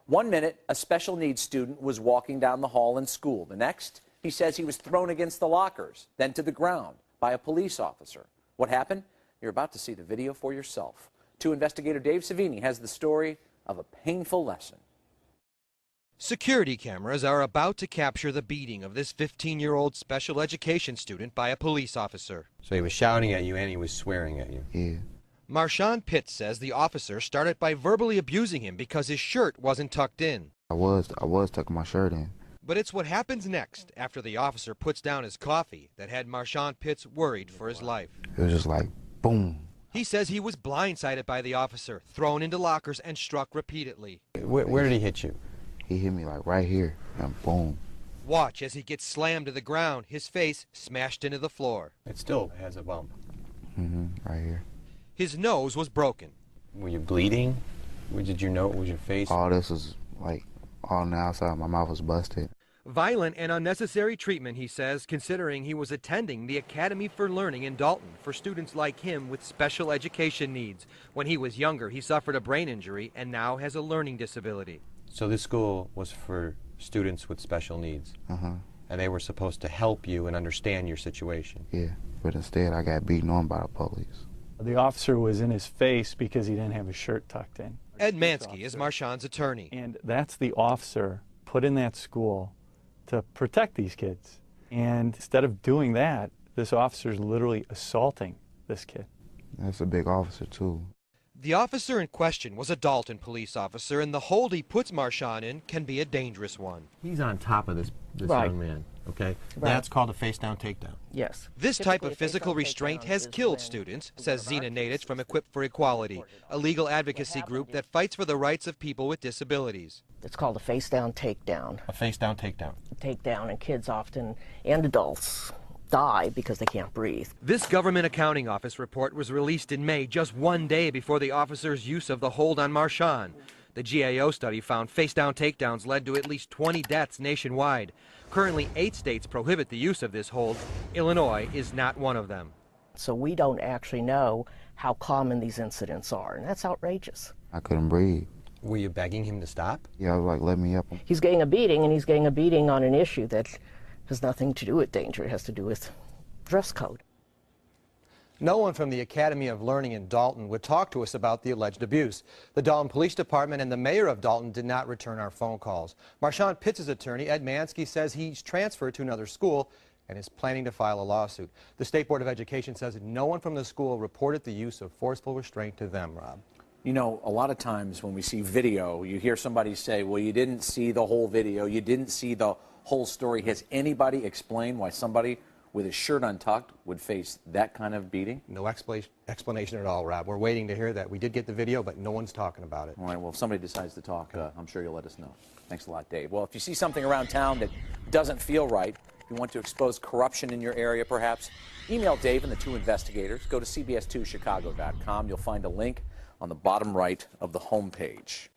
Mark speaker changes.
Speaker 1: 1 minute, a special needs student was walking down the hall in school. The next, he says he was thrown against the lockers, then to the ground by a police officer. What happened? You're about to see the video for yourself. 2 investigator Dave Savini has the story of a painful lesson.
Speaker 2: Security cameras are about to capture the beating of this 15-year-old special education student by a police officer.
Speaker 3: So he was shouting at you and he was swearing at you?
Speaker 4: Yeah.
Speaker 2: Marshawn Pitts says the officer started by verbally abusing him because his shirt wasn't tucked in.
Speaker 4: I was tucking my shirt in.
Speaker 2: But it's what happens next after the officer puts down his coffee that had Marshawn Pitts worried for his life.
Speaker 4: It was just like, boom.
Speaker 2: He says he was blindsided by the officer, thrown into lockers and struck repeatedly.
Speaker 3: Where did he hit you?
Speaker 4: He hit me like right here, and boom.
Speaker 2: Watch as he gets slammed to the ground, his face smashed into the floor.
Speaker 3: It still has a bump.
Speaker 4: Right here.
Speaker 2: His nose was broken.
Speaker 3: Were you bleeding? Did you know it was your face?
Speaker 4: All this was like all on the outside. My mouth was busted.
Speaker 2: Violent and unnecessary treatment, he says, considering he was attending the Academy for Learning in Dalton for students like him with special education needs. When he was younger, he suffered a brain injury and now has a learning disability.
Speaker 3: So this school was for students with special needs? And they were supposed to help you and understand your situation?
Speaker 4: Yeah, but instead I got beaten on by the police.
Speaker 5: The officer was in his face because he didn't have his shirt tucked in.
Speaker 2: Ed Mansky is Marshawn's attorney.
Speaker 5: And that's the officer put in that school to protect these kids. And instead of doing that, this officer is literally assaulting this kid.
Speaker 4: That's a big officer, too.
Speaker 2: The officer in question was a Dalton police officer, and the hold he puts Marshawn in can be a dangerous one.
Speaker 3: He's on top of this
Speaker 6: Right.
Speaker 3: young man, okay?
Speaker 6: Right.
Speaker 3: That's called a face-down takedown.
Speaker 6: Yes.
Speaker 2: This type of
Speaker 6: Typically, a
Speaker 2: physical
Speaker 6: face-on
Speaker 2: restraint
Speaker 6: takedown
Speaker 2: has
Speaker 6: is
Speaker 2: killed
Speaker 6: when
Speaker 2: students,
Speaker 6: people
Speaker 2: says
Speaker 6: are
Speaker 2: Zena
Speaker 6: not
Speaker 2: Nadic
Speaker 6: used
Speaker 2: from
Speaker 6: to
Speaker 2: Equip for Equality, a legal advocacy
Speaker 6: happened
Speaker 2: group
Speaker 6: is-
Speaker 2: that fights for the rights of people with disabilities.
Speaker 6: It's called a face-down takedown.
Speaker 3: A face-down takedown.
Speaker 6: Takedown, and kids often, and adults, die because they can't breathe.
Speaker 2: This government accounting office report was released in May, just 1 day before the officer's use of the hold on Marshawn. The GAO study found face-down takedowns led to at least 20 deaths nationwide. Currently, 8 states prohibit the use of this hold. Illinois is not one of them.
Speaker 6: So we don't actually know how common these incidents are, and that's outrageous.
Speaker 4: I couldn't breathe.
Speaker 3: Were you begging him to stop?
Speaker 4: Yeah, I was like, let me up.
Speaker 6: He's getting a beating, and he's getting a beating on an issue that has nothing to do with danger. It has to do with dress code.
Speaker 2: No one from the Academy of Learning in Dalton would talk to us about the alleged abuse. The Dalton Police Department and the mayor of Dalton did not return our phone calls. Marshawn Pitts' attorney, Ed Mansky, says he's transferred to another school and is planning to file a lawsuit. The State Board of Education says no one from the school reported the use of forceful restraint to them, Rob.
Speaker 1: You know, a lot of times when we see video, you hear somebody say, well, you didn't see the whole video, you didn't see the whole story. Has anybody explained why somebody with his shirt untucked would face that kind of beating?
Speaker 2: No explanation at all, Rob. We're waiting to hear that. We did get the video, but no one's talking about it.
Speaker 1: All right, well, if somebody decides to talk, I'm sure you'll let us know. Thanks a lot, Dave. Well, if you see something around town that doesn't feel right, if you want to expose corruption in your area perhaps, email Dave and the 2 investigators. Go to cbs2chicago.com. You'll find a link on the bottom right of the homepage.